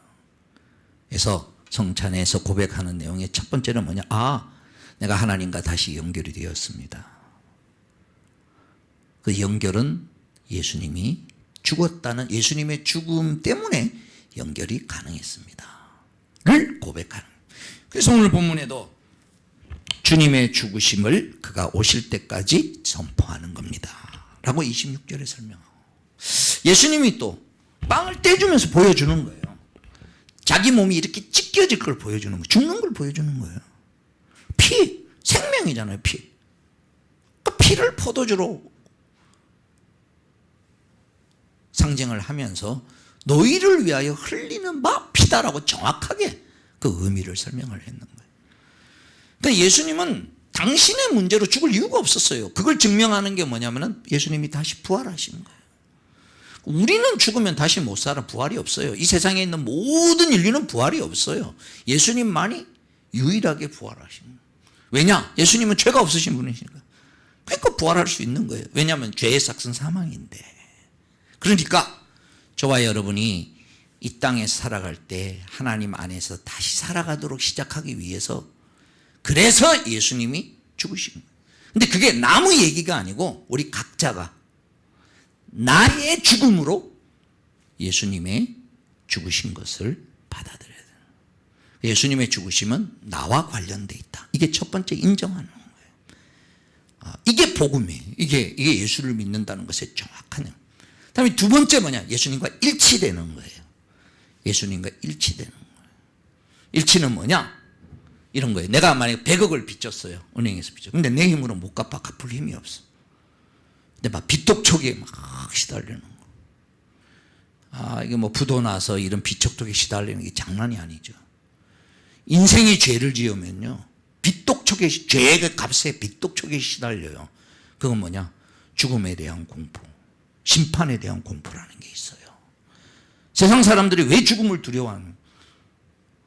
그래서 성찬에서 고백하는 내용의 첫 번째는 뭐냐? 내가 하나님과 다시 연결이 되었습니다. 그 연결은 예수님이 죽었다는 예수님의 죽음 때문에 연결이 가능했습니다. 를 고백하는. 그래서 오늘 본문에도 주님의 죽으심을 그가 오실 때까지 선포하는 겁니다. 라고 26절에 설명하고. 예수님이 또 빵을 떼주면서 보여주는 거예요. 자기 몸이 이렇게 찢겨질 걸 보여주는 거예요. 죽는 걸 보여주는 거예요. 피, 생명이잖아요, 피. 그 피를 포도주로 상징을 하면서 너희를 위하여 흘리는 바 피다라고 정확하게 그 의미를 설명을 했는 거예요. 그러니까 예수님은 당신의 문제로 죽을 이유가 없었어요. 그걸 증명하는 게 뭐냐면 예수님이 다시 부활하신 거예요. 우리는 죽으면 다시 못 살아. 부활이 없어요. 이 세상에 있는 모든 인류는 부활이 없어요. 예수님만이 유일하게 부활하신 거예요. 왜냐? 예수님은 죄가 없으신 분이시니까. 그러니까 부활할 수 있는 거예요. 왜냐하면 죄의 삭은 사망인데. 그러니까 저와 여러분이 이 땅에서 살아갈 때 하나님 안에서 다시 살아가도록 시작하기 위해서 그래서 예수님이 죽으신 거예요. 근데 그게 남의 얘기가 아니고 우리 각자가 나의 죽음으로 예수님의 죽으신 것을 받아들여야 돼요. 예수님의 죽으심은 나와 관련돼 있다. 이게 첫 번째 인정하는 거예요. 이게 복음이에요. 이게 예수를 믿는다는 것의 정확한 의미. 다음에 두 번째 뭐냐? 예수님과 일치되는 거예요. 예수님과 일치되는 거예요. 일치는 뭐냐? 이런 거예요. 내가 만약에 100억을 빚졌어요. 은행에서 빚졌어요. 근데 내 힘으로 못 갚을 힘이 없어. 근데 막 빚독촉에 막 시달리는 거. 이게 뭐 부도 나서 이런 빚독촉에 시달리는 게 장난이 아니죠. 인생이 죄를 지으면요. 빚독촉에, 죄의 값에 빚독촉에 시달려요. 그건 뭐냐? 죽음에 대한 공포, 심판에 대한 공포라는 게 있어요. 세상 사람들이 왜 죽음을 두려워하는?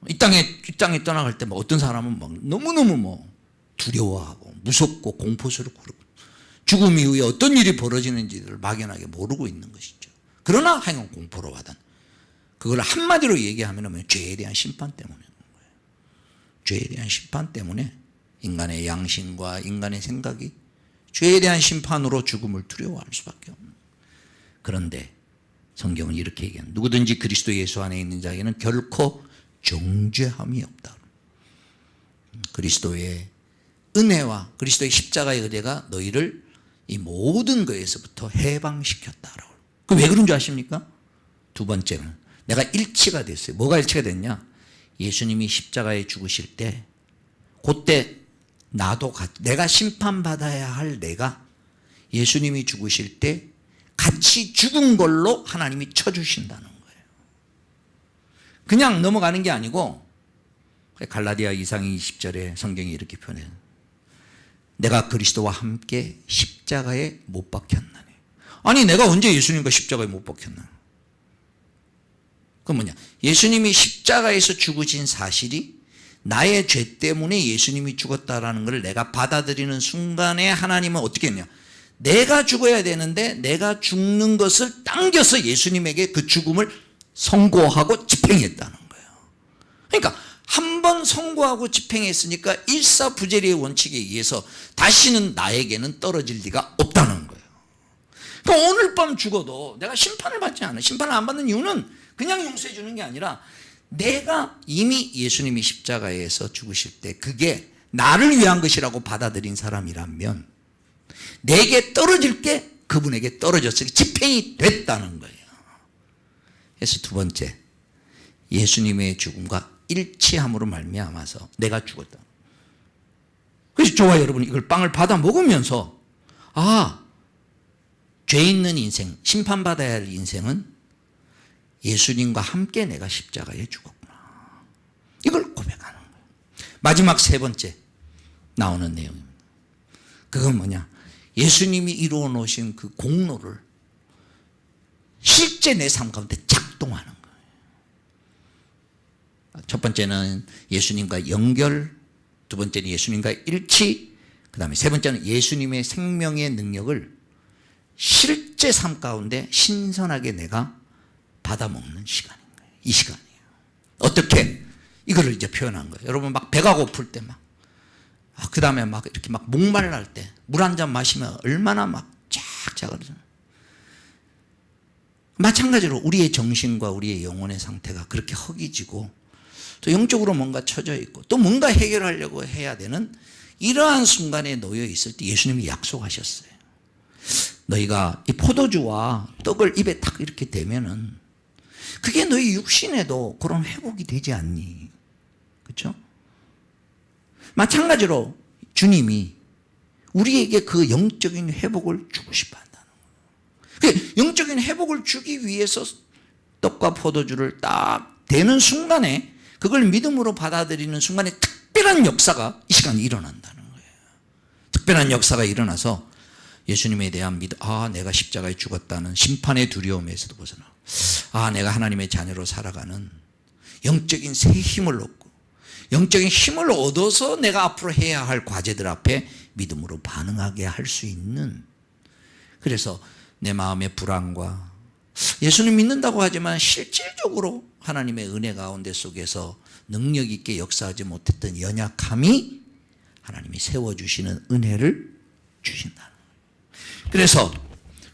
이 땅에 떠나갈 때 뭐 어떤 사람은 막 너무너무 뭐 두려워하고 무섭고 공포스럽고 그러고 죽음 이후에 어떤 일이 벌어지는지를 막연하게 모르고 있는 것이죠. 그러나 하여간 공포로 하던 그걸 한마디로 얘기하면 죄에 대한 심판 때문에 거예요. 죄에 대한 심판 때문에 인간의 양심과 인간의 생각이 죄에 대한 심판으로 죽음을 두려워할 수밖에 없는 거예요. 그런데 성경은 이렇게 얘기합니다. 누구든지 그리스도 예수 안에 있는 자에게는 결코 정죄함이 없다. 그리스도의 은혜와 그리스도의 십자가의 은혜가 너희를 이 모든 것에서부터 해방시켰다라고. 그 왜 그런 줄 아십니까? 두 번째는 내가 일치가 됐어요. 뭐가 일치가 됐냐? 예수님이 십자가에 죽으실 때 그때 나도 내가 심판받아야 할 내가 예수님이 죽으실 때 같이 죽은 걸로 하나님이 쳐주신다는 거예요. 그냥 넘어가는 게 아니고 갈라디아 2장 20절에 성경이 이렇게 표현해요. 내가 그리스도와 함께 십자가에 못 박혔나니. 아니 내가 언제 예수님과 십자가에 못 박혔나? 그 뭐냐? 예수님이 십자가에서 죽으신 사실이 나의 죄 때문에 예수님이 죽었다라는 걸 내가 받아들이는 순간에 하나님은 어떻게 했냐? 내가 죽어야 되는데 내가 죽는 것을 당겨서 예수님에게 그 죽음을 선고하고 집행했다는 거예요. 그러니까 한 번 선고하고 집행했으니까 일사부재리의 원칙에 의해서 다시는 나에게는 떨어질 리가 없다는 거예요. 그러니까 오늘 밤 죽어도 내가 심판을 받지 않아요. 심판을 안 받는 이유는 그냥 용서해 주는 게 아니라 내가 이미 예수님이 십자가에서 죽으실 때 그게 나를 위한 것이라고 받아들인 사람이라면 내게 떨어질 게 그분에게 떨어졌으니 집행이 됐다는 거예요. 그래서 두 번째, 예수님의 죽음과 일치함으로 말미암아서 내가 죽었다. 그래서 저와 여러분이 이걸 빵을 받아 먹으면서 죄 있는 인생, 심판받아야 할 인생은 예수님과 함께 내가 십자가에 죽었구나. 이걸 고백하는 거예요. 마지막 세 번째 나오는 내용입니다. 그건 뭐냐? 예수님이 이루어 놓으신 그 공로를 실제 내 삶 가운데 작동하는 거예요. 첫 번째는 예수님과 연결, 두 번째는 예수님과 일치, 그 다음에 세 번째는 예수님의 생명의 능력을 실제 삶 가운데 신선하게 내가 받아먹는 시간인 거예요. 이 시간이에요. 어떻게? 이거를 이제 표현한 거예요. 여러분 막 배가 고플 때 막, 그 다음에 막 이렇게 막 목말랄 때 물 한 잔 마시면 얼마나 막 쫙쫙 그러잖아요. 마찬가지로 우리의 정신과 우리의 영혼의 상태가 그렇게 허기지고 또 영적으로 뭔가 처져 있고 또 뭔가 해결하려고 해야 되는 이러한 순간에 놓여 있을 때 예수님이 약속하셨어요. 너희가 이 포도주와 떡을 입에 탁 이렇게 대면은 그게 너희 육신에도 그런 회복이 되지 않니? 그렇죠? 마찬가지로 주님이 우리에게 그 영적인 회복을 주고 싶어 한다는 거예요. 그 영적인 회복을 주기 위해서 떡과 포도주를 딱 대는 순간에 그걸 믿음으로 받아들이는 순간에 특별한 역사가 이 시간에 일어난다는 거예요. 특별한 역사가 일어나서 예수님에 대한 믿음, 내가 십자가에 죽었다는 심판의 두려움에서도 벗어나, 내가 하나님의 자녀로 살아가는 영적인 새 힘을 얻고 영적인 힘을 얻어서 내가 앞으로 해야 할 과제들 앞에 믿음으로 반응하게 할 수 있는, 그래서 내 마음의 불안과 예수님 믿는다고 하지만 실질적으로 하나님의 은혜 가운데 속에서 능력 있게 역사하지 못했던 연약함이 하나님이 세워주시는 은혜를 주신다는 거예요. 그래서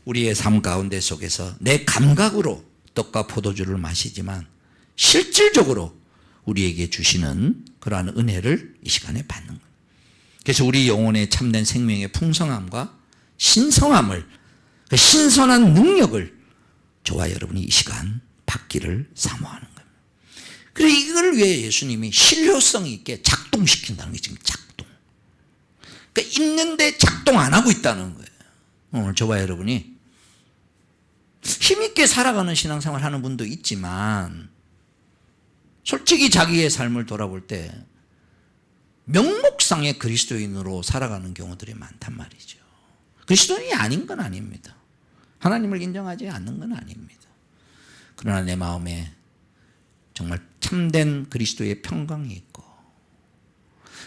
우리의 삶 가운데 속에서 내 감각으로 떡과 포도주를 마시지만 실질적으로 우리에게 주시는 그러한 은혜를 이 시간에 받는 거예요. 그래서 우리 영혼의 참된 생명의 풍성함과 신성함을, 그 신선한 능력을 저와 여러분이 이 시간 받기를 사모하는 거예요. 그래서 이걸 위해 예수님이 실효성 있게 작동시킨다는 게 지금 작동. 그러니까 있는데 작동 안 하고 있다는 거예요. 오늘 저와 여러분이 힘있게 살아가는 신앙생활 하는 분도 있지만 솔직히 자기의 삶을 돌아볼 때 명목상의 그리스도인으로 살아가는 경우들이 많단 말이죠. 그리스도인이 아닌 건 아닙니다. 하나님을 인정하지 않는 건 아닙니다. 그러나 내 마음에 정말 참된 그리스도의 평강이 있고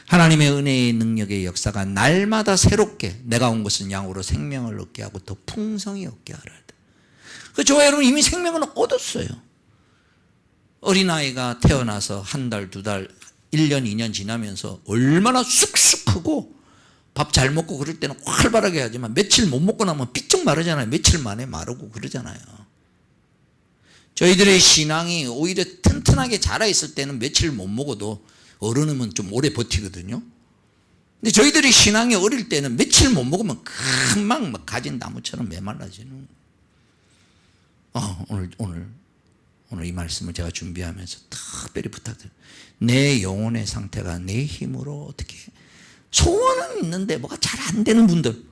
하나님의 은혜의 능력의 역사가 날마다 새롭게 내가 온 것은 양으로 생명을 얻게 하고 더 풍성히 얻게 하라. 그 저와 여러분 이미 생명은 얻었어요. 어린아이가 태어나서 한 달, 두 달, 1년, 2년 지나면서 얼마나 쑥쑥 크고 밥 잘 먹고 그럴 때는 활발하게 하지만 며칠 못 먹고 나면 삐쩍 마르잖아요. 며칠 만에 마르고 그러잖아요. 저희들의 신앙이 오히려 튼튼하게 자라있을 때는 며칠 못 먹어도 어른이면 좀 오래 버티거든요. 근데 저희들의 신앙이 어릴 때는 며칠 못 먹으면 금방 막 가진 나무처럼 메말라지는. 오늘 이 말씀을 제가 준비하면서 특별히 부탁드려요. 내 영혼의 상태가 내 힘으로 어떻게, 소원은 있는데 뭐가 잘 안 되는 분들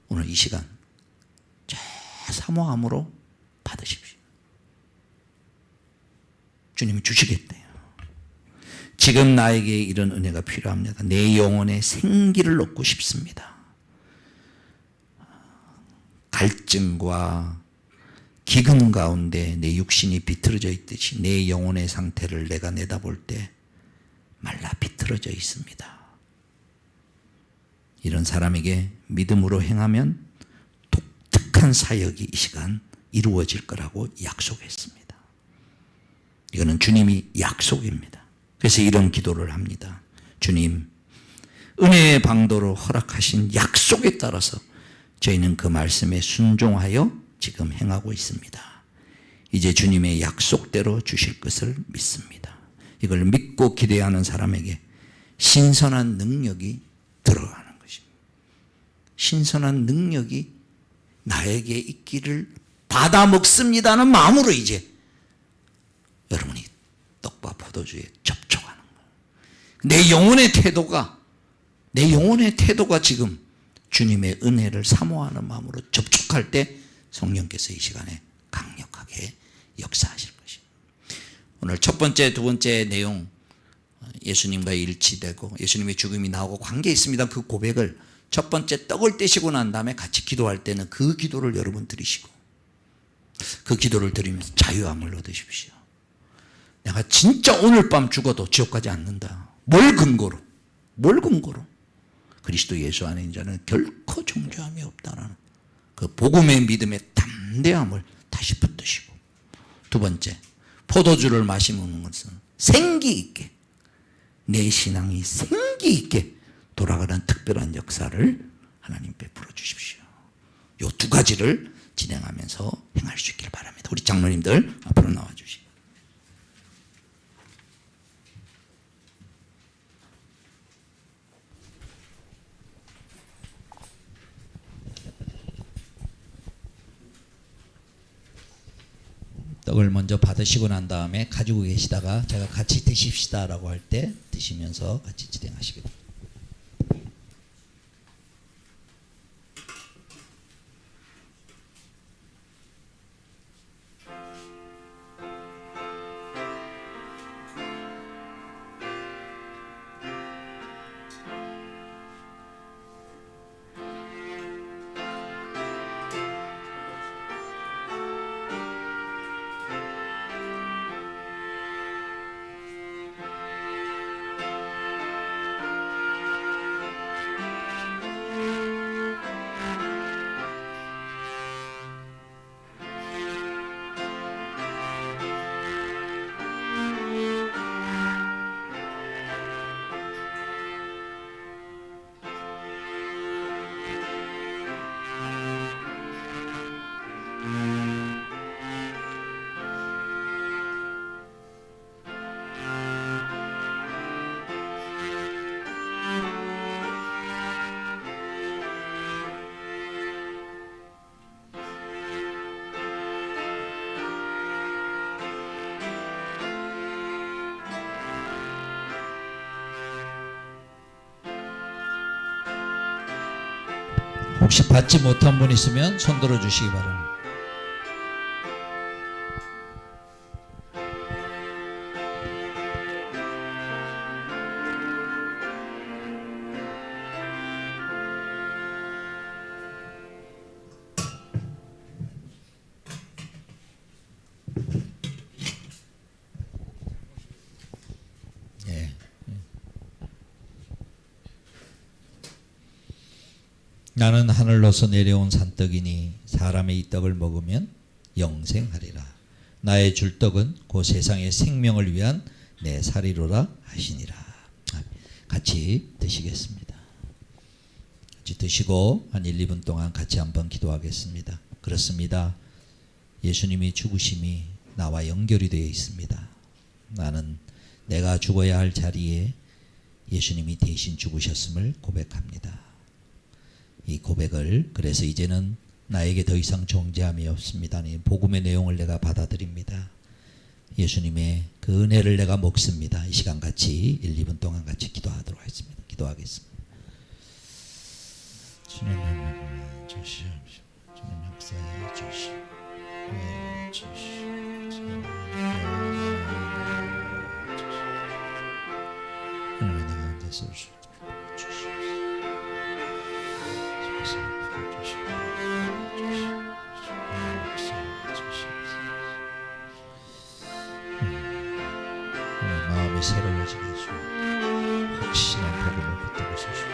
오늘 이 시간 사모함으로 받으십시오. 주님이 주시겠대요. 지금 나에게 이런 은혜가 필요합니다. 내 영혼에 생기를 얻고 싶습니다. 갈증과 기근 가운데 내 육신이 비틀어져 있듯이 내 영혼의 상태를 내가 내다볼 때 말라 비틀어져 있습니다. 이런 사람에게 믿음으로 행하면 독특한 사역이 이 시간 이루어질 거라고 약속했습니다. 이거는 주님이 약속입니다. 그래서 이런 기도를 합니다. 주님, 은혜의 방도로 허락하신 약속에 따라서 저희는 그 말씀에 순종하여 지금 행하고 있습니다. 이제 주님의 약속대로 주실 것을 믿습니다. 이걸 믿고 기대하는 사람에게 신선한 능력이 들어가는 것입니다. 신선한 능력이 나에게 있기를 받아 먹습니다는 마음으로 이제 여러분이 떡과 포도주에 접촉하는 거예요. 내 영혼의 태도가 지금 주님의 은혜를 사모하는 마음으로 접촉할 때 성령께서 이 시간에 강력하게 역사하실 것입니다. 오늘 첫 번째, 두 번째 내용, 예수님과 일치되고 예수님의 죽음이 나오고 관계 있습니다. 그 고백을 첫 번째 떡을 떼시고 난 다음에 같이 기도할 때는 그 기도를 여러분 드리시고 그 기도를 드리면서 자유함을 얻으십시오. 내가 진짜 오늘 밤 죽어도 지옥 가지 않는다. 뭘 근거로? 그리스도 예수 안에 있는 자는 결코 정죄함이 없다라는 그 복음의 믿음의 담대함을 다시 붙드시고, 두 번째, 포도주를 마시는 것은 생기 있게, 내 신앙이 생기 있게 돌아가는 특별한 역사를 하나님 베풀어 주십시오. 이 두 가지를 진행하면서 행할 수 있길 바랍니다. 우리 장로님들 앞으로 나와 주시기. 떡을 먼저 받으시고 난 다음에 가지고 계시다가 제가 같이 드십시다라고 할 때 드시면서 같이 진행하시기 바랍니다. 혹시 받지 못한 분 있으면 손 들어 주시기 바랍니다. 나는 하늘로서 내려온 산떡이니 사람의 이 떡을 먹으면 영생하리라. 나의 줄 떡은 그 세상의 생명을 위한 내 살이로라 하시니라. 같이 드시겠습니다. 같이 드시고 한 1, 2분 동안 같이 한번 기도하겠습니다. 그렇습니다. 예수님이 죽으심이 나와 연결이 되어 있습니다. 나는 내가 죽어야 할 자리에 예수님이 대신 죽으셨음을 고백합니다. 이 고백을, 그래서 이제는 나에게 더 이상 정죄함이 없습니다. 복음의 내용을 내가 받아들입니다. 예수님의 그 은혜를 내가 먹습니다. 이 시간 같이 1, 2분 동안 같이 기도하도록 하겠습니다. 기도하겠습니다. 주님 주시옵시고, 주님 역사해 주시옵시고, 하나님의 가운데 쓰시옵소서. 주시옵소서. 새로워지게 해주시고 확실한 복음을 붙들고 서시고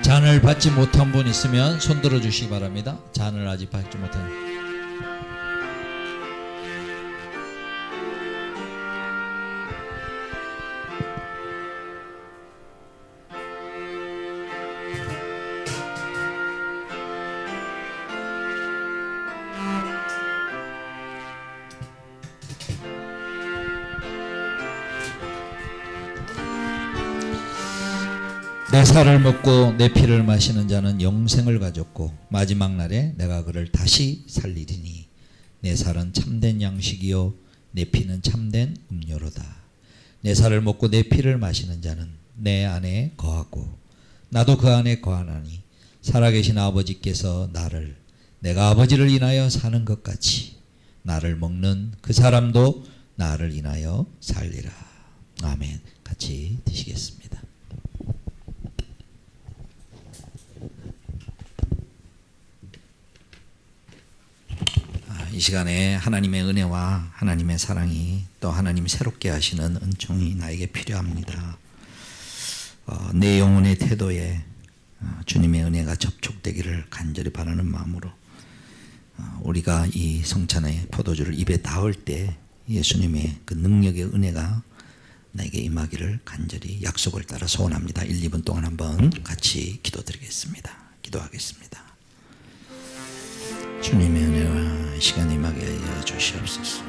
잔을 받지 못한 분 있으면 손 들어 주시기 바랍니다. 잔을 아직 받지 못한 내 살을 먹고 내 피를 마시는 자는 영생을 가졌고 마지막 날에 내가 그를 다시 살리리니 내 살은 참된 양식이요 내 피는 참된 음료로다. 내 살을 먹고 내 피를 마시는 자는 내 안에 거하고 나도 그 안에 거하나니 살아계신 아버지께서 나를 내가 아버지를 인하여 사는 것 같이 나를 먹는 그 사람도 나를 인하여 살리라. 아멘. 같이 드시겠습니다. 이 시간에 하나님의 은혜와 하나님의 사랑이 또 하나님 새롭게 하시는 은총이 나에게 필요합니다. 내 영혼의 태도에 주님의 은혜가 접촉되기를 간절히 바라는 마음으로 우리가 이 성찬의 포도주를 입에 닿을 때 예수님의 그 능력의 은혜가 나에게 임하기를 간절히 약속을 따라 소원합니다. 1, 2분 동안 한번 같이 기도드리겠습니다. 기도하겠습니다. 주님의 은혜와 시간이 임하게 하여 주시옵소서.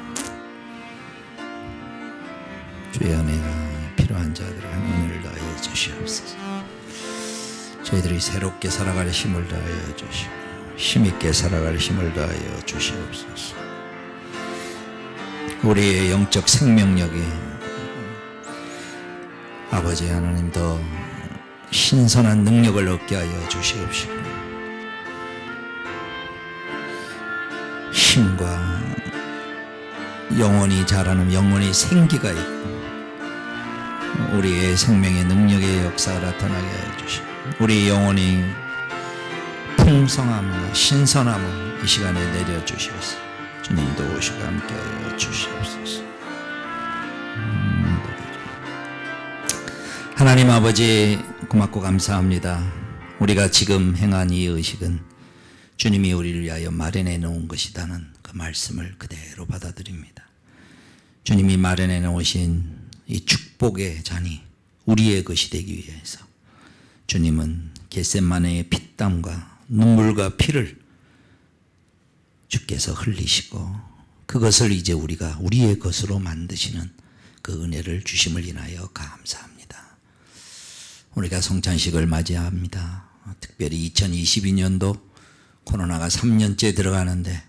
주의 은혜가 필요한 자들에게 은혜를 더하여 주시옵소서. 저희들이 새롭게 살아갈 힘을 더하여 주시고 힘있게 살아갈 힘을 더하여 주시옵소서. 우리의 영적 생명력이 아버지 하나님 더 신선한 능력을 얻게 하여 주시옵시고 힘과 영혼이 자라는 영혼의 생기가 있고 우리의 생명의 능력의 역사가 나타나게 하여 주시고 우리 영혼이 풍성함과 신선함을 이 시간에 내려주시옵소서. 주님도 오시고 함께 하여 주시옵소서. 하나님 아버지 고맙고 감사합니다. 우리가 지금 행한 이 의식은 주님이 우리를 위하여 마련해 놓은 것이다는 그 말씀을 그대로 받아들입니다. 주님이 마련해 놓으신 이 축복의 잔이 우리의 것이 되기 위해서 주님은 겟세마네의 피땀과 눈물과 피를 주께서 흘리시고 그것을 이제 우리가 우리의 것으로 만드시는 그 은혜를 주심을 인하여 감사합니다. 우리가 성찬식을 맞이합니다. 특별히 2022년도 코로나가 3년째 들어가는데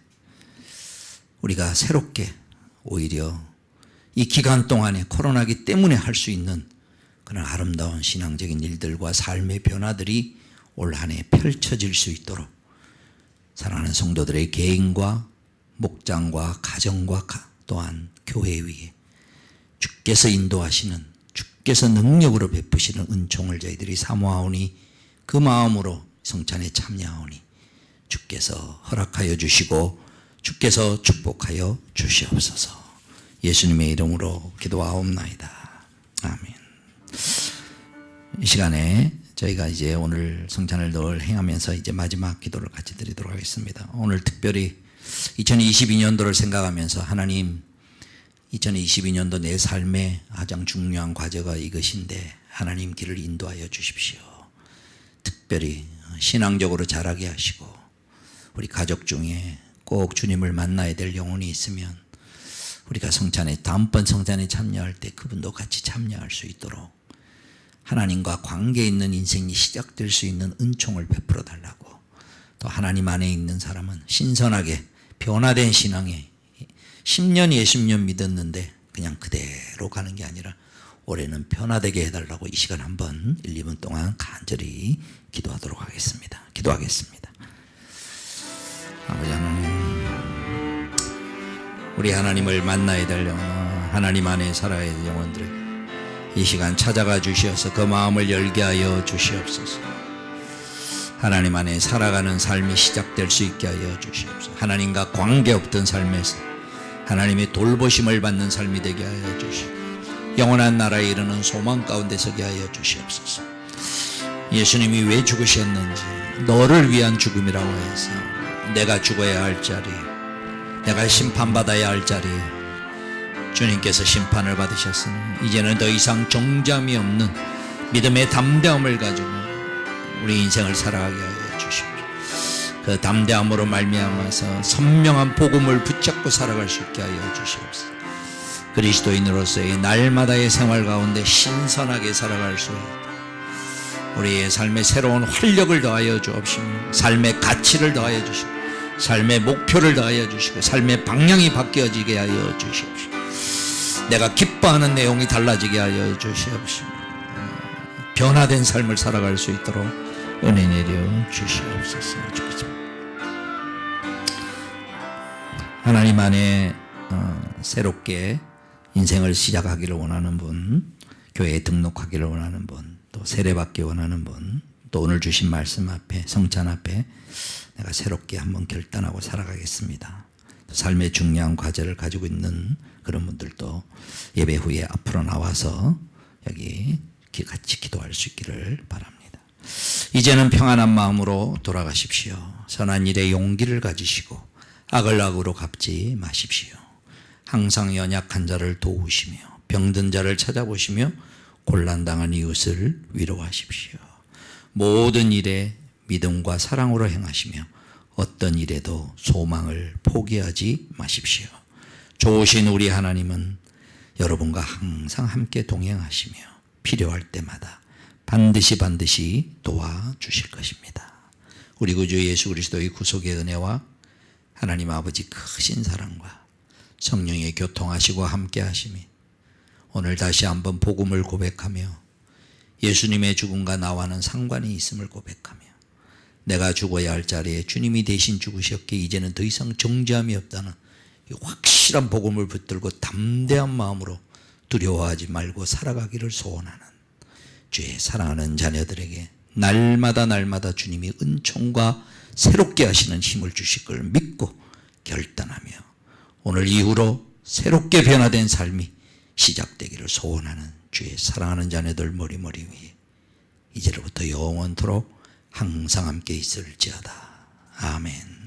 우리가 새롭게 오히려 이 기간 동안에 코로나기 때문에 할 수 있는 그런 아름다운 신앙적인 일들과 삶의 변화들이 올 한 해 펼쳐질 수 있도록 사랑하는 성도들의 개인과 목장과 가정과 또한 교회 위에 주께서 인도하시는 주께서 능력으로 베푸시는 은총을 저희들이 사모하오니 그 마음으로 성찬에 참여하오니 주께서 허락하여 주시고 주께서 축복하여 주시옵소서. 예수님의 이름으로 기도하옵나이다. 아멘. 이 시간에 저희가 이제 오늘 성찬을 늘 행하면서 이제 마지막 기도를 같이 드리도록 하겠습니다. 오늘 특별히 2022년도를 생각하면서 하나님, 2022년도 내 삶의 가장 중요한 과제가 이것인데 하나님 길을 인도하여 주십시오. 특별히 신앙적으로 자라게 하시고 우리 가족 중에 꼭 주님을 만나야 될 영혼이 있으면 우리가 성찬에 다음번 성찬에 참여할 때 그분도 같이 참여할 수 있도록 하나님과 관계 있는 인생이 시작될 수 있는 은총을 베풀어 달라고, 또 하나님 안에 있는 사람은 신선하게 변화된 신앙에 10년, 20년 믿었는데 그냥 그대로 가는 게 아니라 올해는 변화되게 해달라고 이 시간 한번 1, 2분 동안 간절히 기도하도록 하겠습니다. 기도하겠습니다. 아버지 하나님, 우리 하나님을 만나야 될 영혼, 하나님 안에 살아야 될 영혼들 이 시간 찾아가 주시어서 그 마음을 열게 하여 주시옵소서. 하나님 안에 살아가는 삶이 시작될 수 있게 하여 주시옵소서. 하나님과 관계없던 삶에서 하나님의 돌보심을 받는 삶이 되게 하여 주시옵소서. 영원한 나라에 이르는 소망 가운데 서게 하여 주시옵소서. 예수님이 왜 죽으셨는지, 너를 위한 죽음이라고 해서 내가 죽어야 할 자리, 내가 심판받아야 할 자리에 주님께서 심판을 받으셨으니 이제는 더 이상 정잠이 없는 믿음의 담대함을 가지고 우리 인생을 살아가게 하여 주시옵소서. 그 담대함으로 말미암아서 선명한 복음을 붙잡고 살아갈 수 있게 하여 주시옵소서. 그리스도인으로서의 날마다의 생활 가운데 신선하게 살아갈 수 있도록 우리의 삶에 새로운 활력을 더하여 주옵시며 삶의 가치를 더하여 주시고 삶의 목표를 더하여 주시고 삶의 방향이 바뀌어지게 하여 주시옵시고 내가 기뻐하는 내용이 달라지게 하여 주시옵시고 변화된 삶을 살아갈 수 있도록 은혜 내려 주시옵소서. 주겠습니다. 하나님 안에 새롭게 인생을 시작하기를 원하는 분, 교회에 등록하기를 원하는 분, 또 세례받기 원하는 분, 또 오늘 주신 말씀 앞에, 성찬 앞에 내가 새롭게 한번 결단하고 살아가겠습니다. 또 삶의 중요한 과제를 가지고 있는 그런 분들도 예배 후에 앞으로 나와서 여기 같이 기도할 수 있기를 바랍니다. 이제는 평안한 마음으로 돌아가십시오. 선한 일에 용기를 가지시고 악을 악으로 갚지 마십시오. 항상 연약한 자를 도우시며 병든 자를 찾아보시며 곤란당한 이웃을 위로하십시오. 모든 일에 믿음과 사랑으로 행하시며 어떤 일에도 소망을 포기하지 마십시오. 좋으신 우리 하나님은 여러분과 항상 함께 동행하시며 필요할 때마다 반드시 도와주실 것입니다. 우리 구주 예수 그리스도의 구속의 은혜와 하나님 아버지 크신 사랑과 성령의 교통하시고 함께 하심이 오늘 다시 한번 복음을 고백하며 예수님의 죽음과 나와는 상관이 있음을 고백하며 내가 죽어야 할 자리에 주님이 대신 죽으셨기에 이제는 더 이상 정죄함이 없다는 확실한 복음을 붙들고 담대한 마음으로 두려워하지 말고 살아가기를 소원하는 주의 사랑하는 자녀들에게 날마다 주님이 은총과 새롭게 하시는 힘을 주실 걸 믿고 결단하며 오늘 이후로 새롭게 변화된 삶이 시작되기를 소원하는 주의 사랑하는 자녀들 머리 위에 이제로부터 영원토록 항상 함께 있을지어다. 아멘.